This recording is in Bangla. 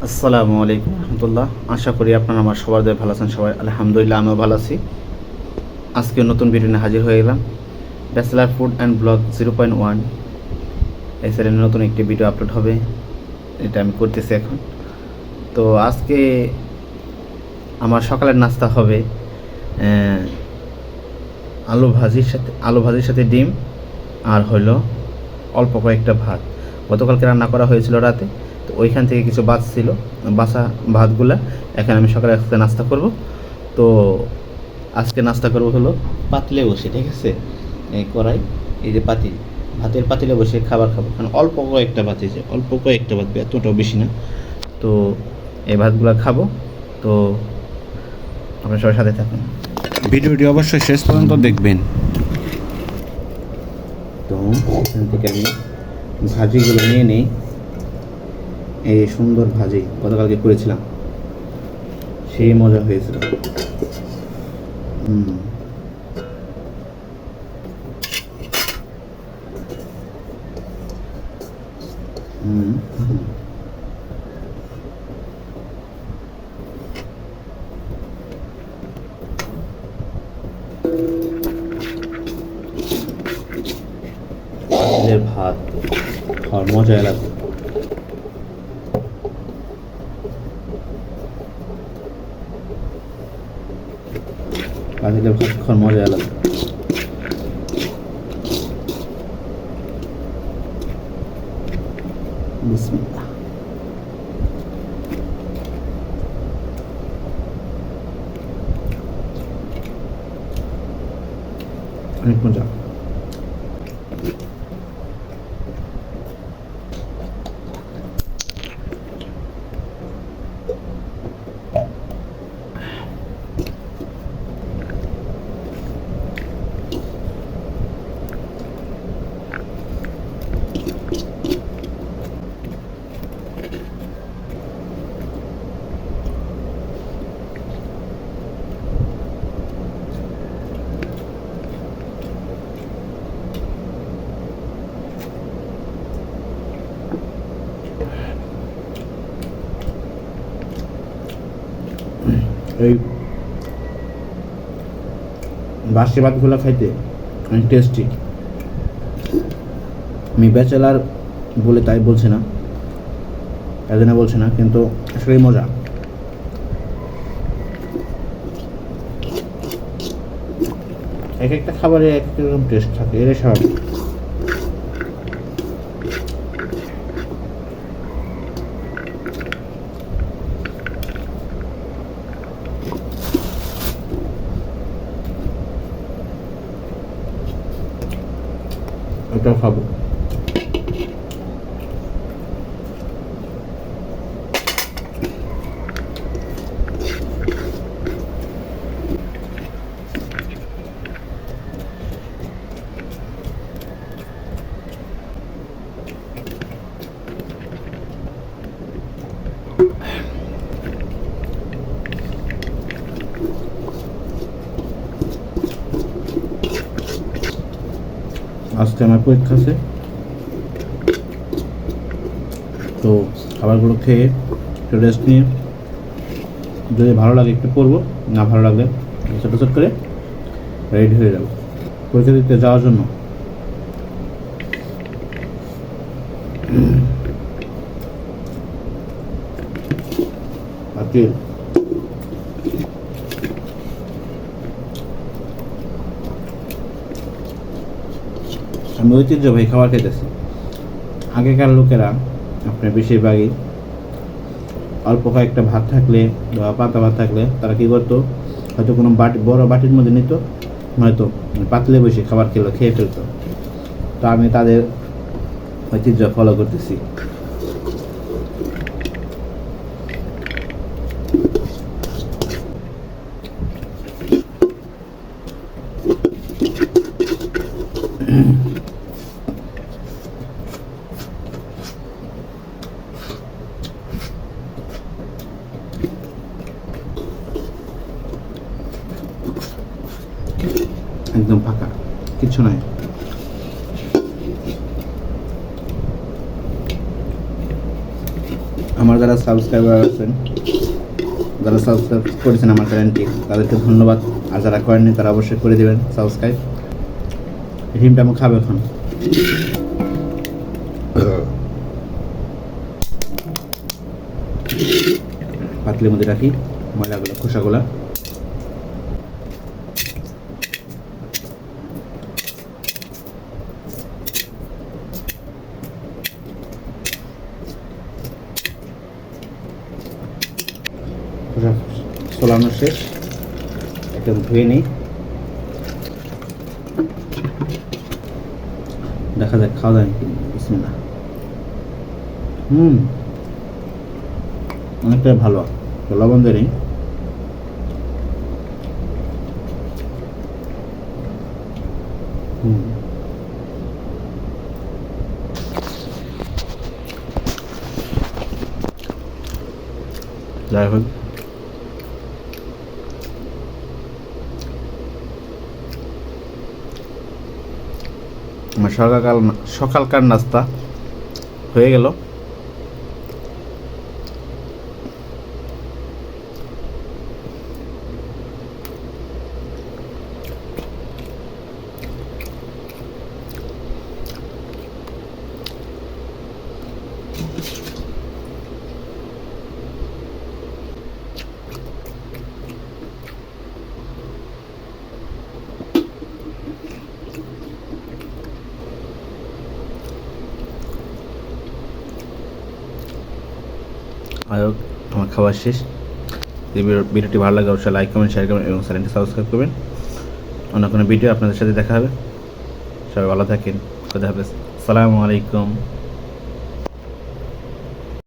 আসসালামু আলাইকুম রহমতুল্লাহ। আশা করি আপনারা আমার সবার দয়ে ভালো আছেন। সবাই আলহামদুলিল্লাহ, আমিও ভালো আছি। আজকে নতুন ভিডিও নিয়ে হাজির হয়ে গেলাম। ব্যাচেলার ফুড অ্যান্ড ব্লগ 0.1 এই চ্যানেলে নতুন একটি ভিডিও আপলোড হবে, এটা আমি করতেছি এখন। তো আজকে আমার সকালের নাস্তা হবে আলু ভাজির সাথে ডিম, আর হলো অল্প কয়েকটা ভাত। গতকালকে রান্না করা হয়েছিল রাতে, তো ওইখান থেকে কিছু বাঁচছিল, বাসা ভাতগুলা এখন আমি সকালে আজকে নাস্তা করব। তো আজকে নাস্তা করব হলো পাতিলে বসে, ঠিক আছে, এই কড়াই, এই যে পাতিল, ভাতের পাতিলে বসে খাবার খাবো, কারণ অল্প কয়েকটা ভাত, এই যে অল্প কয়েকটা ভাত, এতটাও বেশি না। তো এই ভাতগুলো খাবো। তো আপনার সবার সাথে থাকুন, ভিডিওটি অবশ্যই শেষ পর্যন্ত দেখবেন। তো এখান থেকে আমি ভাজিগুলো নিয়ে নিই। এই সুন্দর ভাজি গতকালকে করেছিলাম, সেই মজা হয়েছিল। হুম হুম ভাত খাওয়ার মজা লাগবে। পাতিলের ভাত খাওয়ার মজা আলাদা। বিসমিল্লাহ। অনেক মজা। এই বাসি ভাতগুলো খাইতে অনেক টেস্টি। আমি ব্যাচেলার বলে তাই বলছি না, তাই জন্য বলছি না, কিন্তু আসলেই মজা। এক একটা খাবারে এক এক রকম টেস্ট থাকে, এর সব। ওটাও খাবো। আজকে আমার পরীক্ষা আছে, তো খাবারগুলো খেয়ে একটু রেস্ট নিয়ে, যদি ভালো লাগে একটু পড়বো, না ভালো লাগলে ছোটো ছোট করে রেডি হয়ে যাবো পরীক্ষা দিতে যাওয়ার জন্য। আজকে আমি ঐতিহ্যবাহী খাবার খেতেছি। আগেকার লোকেরা আপনার বেশিরভাগই অল্প কয়েকটা ভাত থাকলে বা পাতা ভাত থাকলে তারা কী করতো, হয়তো কোনো বাটি, বড় বাটির মধ্যে নিত, হয়তো পাতলে বসে খাবার খেয়ে ফেলতো। তো আমি তাদের ঐতিহ্য ফলো করতেছি। একদম ফাঁকা, কিছু নাই। আমার আমার যারা সাবস্ক্রাইবার আছেন, যারা সাবস্ক্রাইব করেছেন আমার চ্যানেলটি, তাদেরকে ধন্যবাদ। আর যারা করেননি তারা অবশ্যই করে দেবেন সাবস্ক্রাইব। ডিমটা আমি খাবো এখন। পাতলির মধ্যে রাখি ময়লাগুলো, খোসাগুলা। খোসা সোলানো শেষ, একদম ধুয়ে নিই। দেখা যাক খাওয়া যায় কি। বিসমিল্লাহ। অনেকটাই ভালো, লবণ দেয়নি। যাই হোক, আমার সকালকার নাস্তা হয়ে গেল। আয়োগ আমার খাবার শেষ। এই ভিডিওটি ভালো লাগে অবশ্যই লাইক কমেন্ট শেয়ার করবেন এবং চ্যানেলটি সাবস্ক্রাইব করবেন। অন্য কোনো ভিডিও আপনাদের সাথে দেখা হবে। সবাই ভালো থাকেন। খুদা হাফেজ। আসসালামু আলাইকুম।